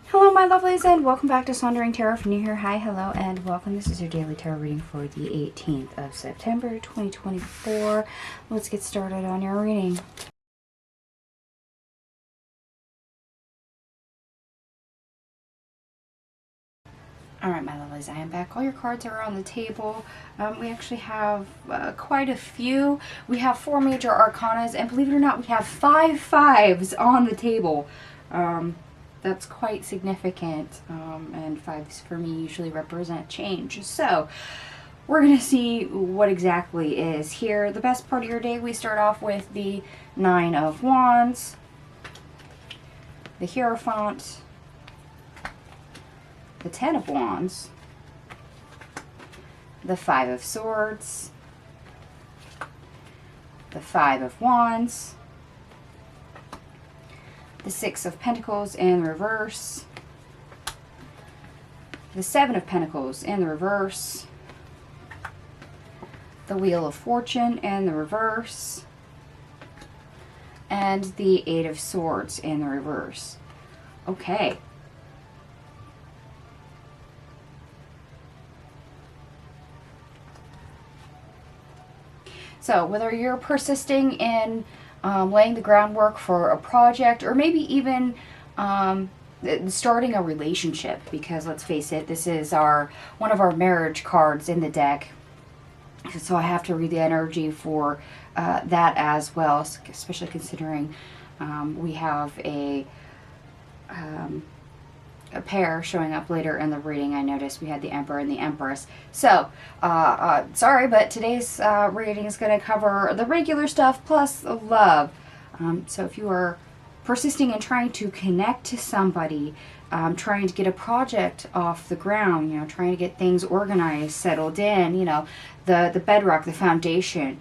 Hello my lovelies and welcome back to Sundering Tarot. If you're new here, hi, hello, and welcome. This is your daily tarot reading for the 18th of September 2024. Let's get started on your reading. Alright my lovelies, I am back. All your cards are on the table. We actually have quite a few. We have 4 major arcanas, and believe it or not, we have 5 fives on the table. That's quite significant, and fives for me usually represent change. So we're going to see what exactly is here. The best part of your day, we start off with the 9 of Wands, the Hierophant, the 10 of Wands, the 5 of Swords, the 5 of Wands, the 6 of Pentacles in reverse, the 7 of Pentacles in the reverse, the Wheel of Fortune in the reverse, and the 8 of Swords in the reverse. Okay. So whether you're persisting in laying the groundwork for a project, or maybe even starting a relationship, because let's face it, this is one of our marriage cards in the deck, so I have to read the energy for that as well, especially considering we have a pair showing up later in the reading. I noticed we had the Emperor and the Empress. So, sorry, but today's reading is going to cover the regular stuff plus love. So if you are persisting in trying to connect to somebody, trying to get a project off the ground, trying to get things organized, settled in, the bedrock, the foundation,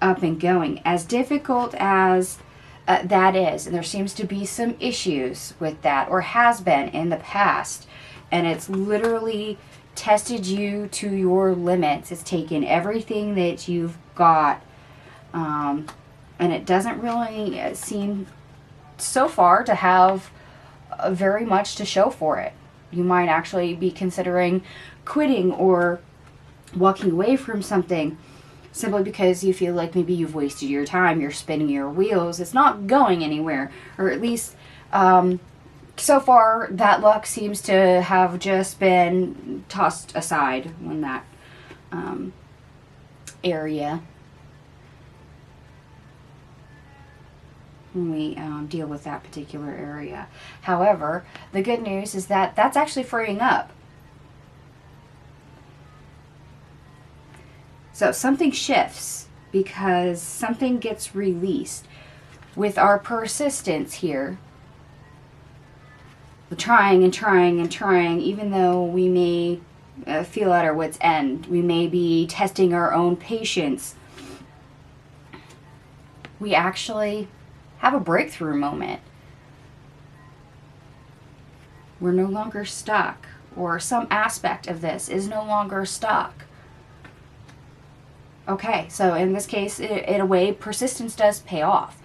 up and going, as difficult as that is, and there seems to be some issues with that, or has been in the past, and it's literally tested you to your limits. It's taken everything that you've got, and it doesn't really seem so far to have very much to show for it. You might actually be considering quitting or walking away from something, simply because you feel like maybe you've wasted your time, you're spinning your wheels, it's not going anywhere. Or at least, so far, that luck seems to have just been tossed aside when that area, when we deal with that particular area. However, the good news is that that's actually freeing up. So something shifts because something gets released. With our persistence here, the trying and trying and trying, even though we may feel at our wit's end, we may be testing our own patience, we actually have a breakthrough moment. We're no longer stuck, or some aspect of this is no longer stuck. Okay, so in this case, in a way, persistence does pay off.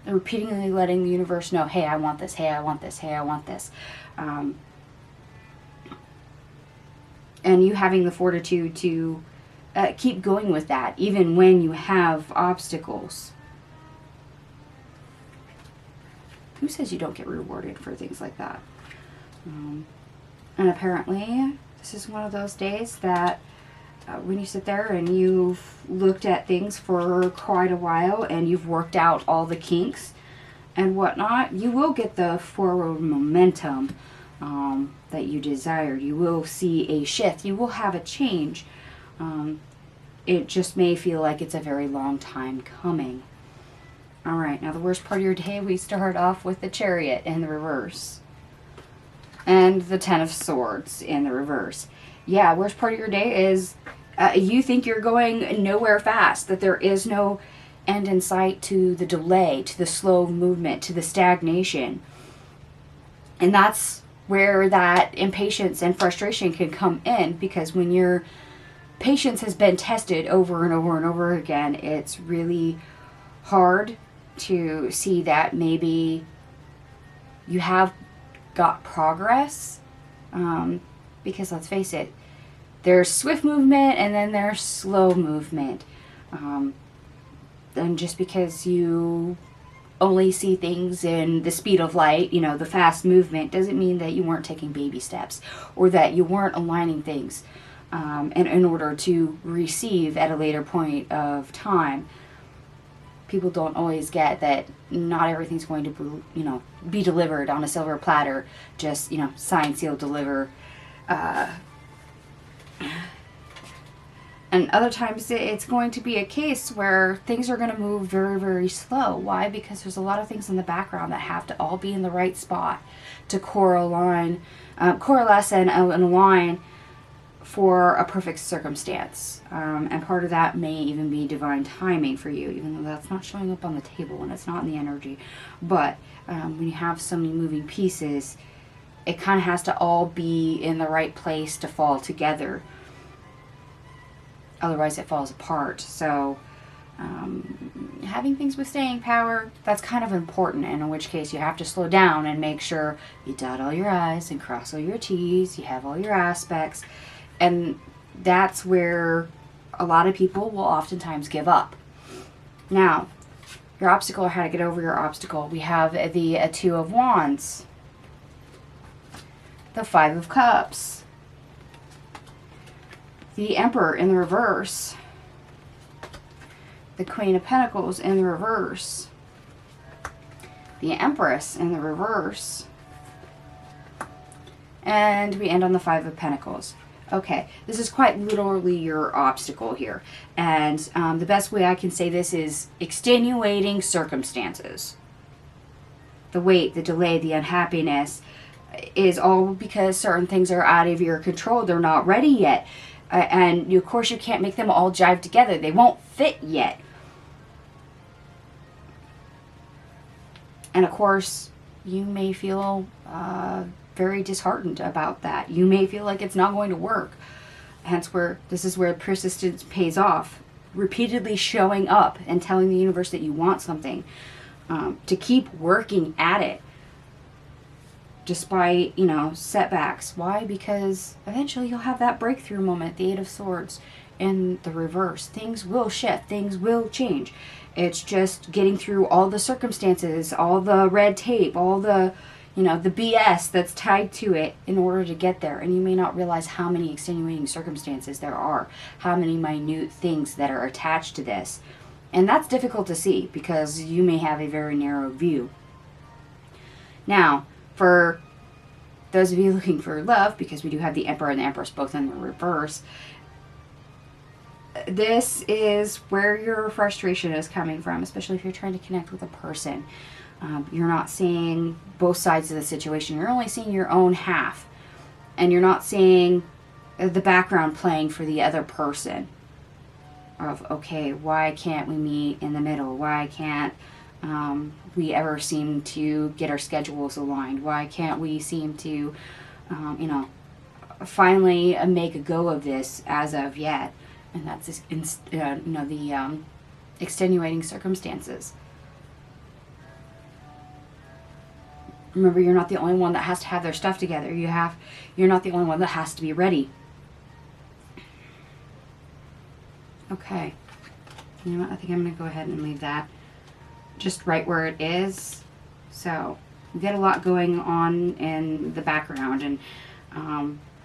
Repeatedly letting the universe know, hey, I want this, hey, I want this, hey, I want this. And you having the fortitude to keep going with that, even when you have obstacles. Who says you don't get rewarded for things like that? And apparently, this is one of those days that when you sit there and you've looked at things for quite a while and you've worked out all the kinks and whatnot, you will get the forward momentum that you desired. You will see a shift. You will have a change. It just may feel like it's a very long time coming. All right, now the worst part of your day, we start off with the Chariot in the reverse and the 10 of Swords in the reverse. Yeah, worst part of your day is you think you're going nowhere fast, that there is no end in sight to the delay, to the slow movement, to the stagnation. And that's where that impatience and frustration can come in, because when your patience has been tested over and over and over again, it's really hard to see that maybe you have got progress. Because let's face it, there's swift movement and then there's slow movement. And just because you only see things in the speed of light, you know, the fast movement, doesn't mean that you weren't taking baby steps or that you weren't aligning things in order to receive at a later point of time. People don't always get that not everything's going to be, be delivered on a silver platter, just, sign, seal, deliver. And other times it's going to be a case where things are going to move very, very slow. Why? Because there's a lot of things in the background that have to all be in the right spot to coalesce and align for a perfect circumstance. And part of that may even be divine timing for you, even though that's not showing up on the table and it's not in the energy. But when you have so many moving pieces, it kind of has to all be in the right place to fall together. Otherwise it falls apart. So having things with staying power, that's kind of important, and in which case you have to slow down and make sure you dot all your I's and cross all your T's, you have all your aspects, and that's where a lot of people will oftentimes give up. Now, your obstacle, or how to get over your obstacle, we have the Two of Wands, the Five of Cups, the Emperor in the reverse, the Queen of Pentacles in the reverse, the Empress in the reverse, and we end on the Five of Pentacles. Okay, this is quite literally your obstacle here. And the best way I can say this is extenuating circumstances. The wait, the delay, the unhappiness is all because certain things are out of your control. They're not ready yet. And of course you can't make them all jive together. They won't fit yet. And of course, you may feel very disheartened about that. You may feel like it's not going to work. Hence this is where persistence pays off. Repeatedly showing up and telling the universe that you want something. To keep working at it. Despite, setbacks. Why? Because eventually you'll have that breakthrough moment, the Eight of Swords in the reverse. Things will shift. Things will change. It's just getting through all the circumstances, all the red tape, all the, the BS that's tied to it in order to get there. And you may not realize how many extenuating circumstances there are, how many minute things that are attached to this. And that's difficult to see because you may have a very narrow view. Now, for those of you looking for love, because we do have the Emperor and the Empress both in the reverse, this is where your frustration is coming from, especially if you're trying to connect with a person. You're not seeing both sides of the situation. You're only seeing your own half. And you're not seeing the background playing for the other person. Of, okay, why can't we meet in the middle? Why can't we ever seem to get our schedules aligned? Why can't we seem to, finally make a go of this as of yet? And that's the extenuating circumstances. Remember, you're not the only one that has to have their stuff together. You're not the only one that has to be ready. Okay. You know what? I think I'm going to go ahead and leave that just right where it is. So, we get a lot going on in the background, and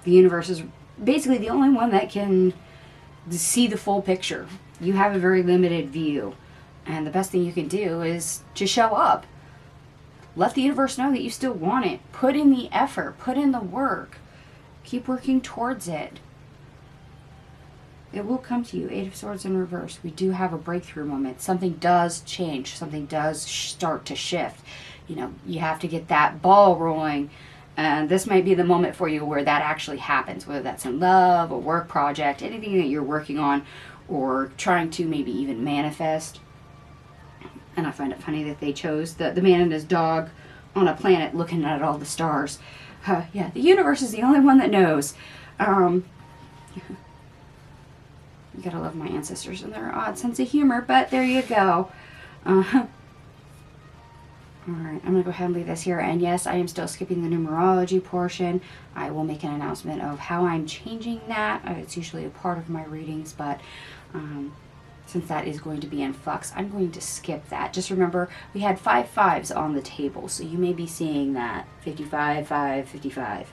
the universe is basically the only one that can see the full picture. You have a very limited view, and the best thing you can do is just show up. Let the universe know that you still want it. Put in the effort. Put in the work. Keep working towards it. It will come to you. Eight of Swords in reverse. We do have a breakthrough moment. Something does change. Something does start to shift. You have to get that ball rolling. And this might be the moment for you where that actually happens. Whether that's in love, a work project, anything that you're working on, or trying to maybe even manifest. And I find it funny that they chose the man and his dog on a planet looking at all the stars. Yeah, the universe is the only one that knows. You gotta love my ancestors and their odd sense of humor, but there you go. Alright, I'm going to go ahead and leave this here. And yes, I am still skipping the numerology portion. I will make an announcement of how I'm changing that. It's usually a part of my readings, but since that is going to be in flux, I'm going to skip that. Just remember, we had 5 fives on the table, so you may be seeing that 55, 5, 55.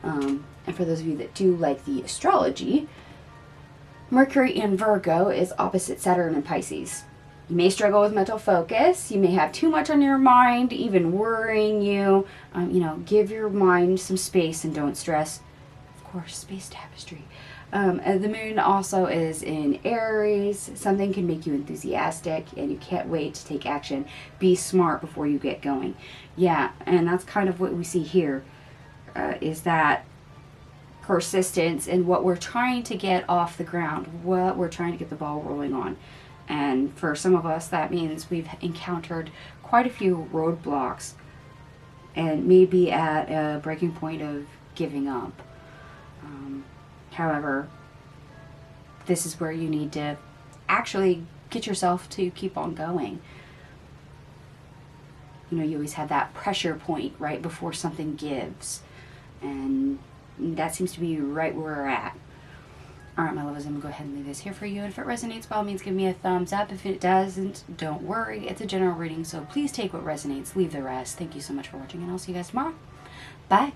And for those of you that do like the astrology, Mercury in Virgo is opposite Saturn in Pisces. You may struggle with mental focus. You may have too much on your mind, even worrying you. Give your mind some space and don't stress. Of course, space tapestry. And the moon also is in Aries. Something can make you enthusiastic and you can't wait to take action. Be smart before you get going. Yeah, and that's kind of what we see here, is that persistence in what we're trying to get off the ground, what we're trying to get the ball rolling on. And for some of us, that means we've encountered quite a few roadblocks and maybe at a breaking point of giving up. However, this is where you need to actually get yourself to keep on going. You always have that pressure point right before something gives. And that seems to be right where we're at. Alright, my loves, I'm going to go ahead and leave this here for you. And if it resonates, by all means, give me a thumbs up. If it doesn't, don't worry. It's a general reading, so please take what resonates, leave the rest. Thank you so much for watching, and I'll see you guys tomorrow. Bye.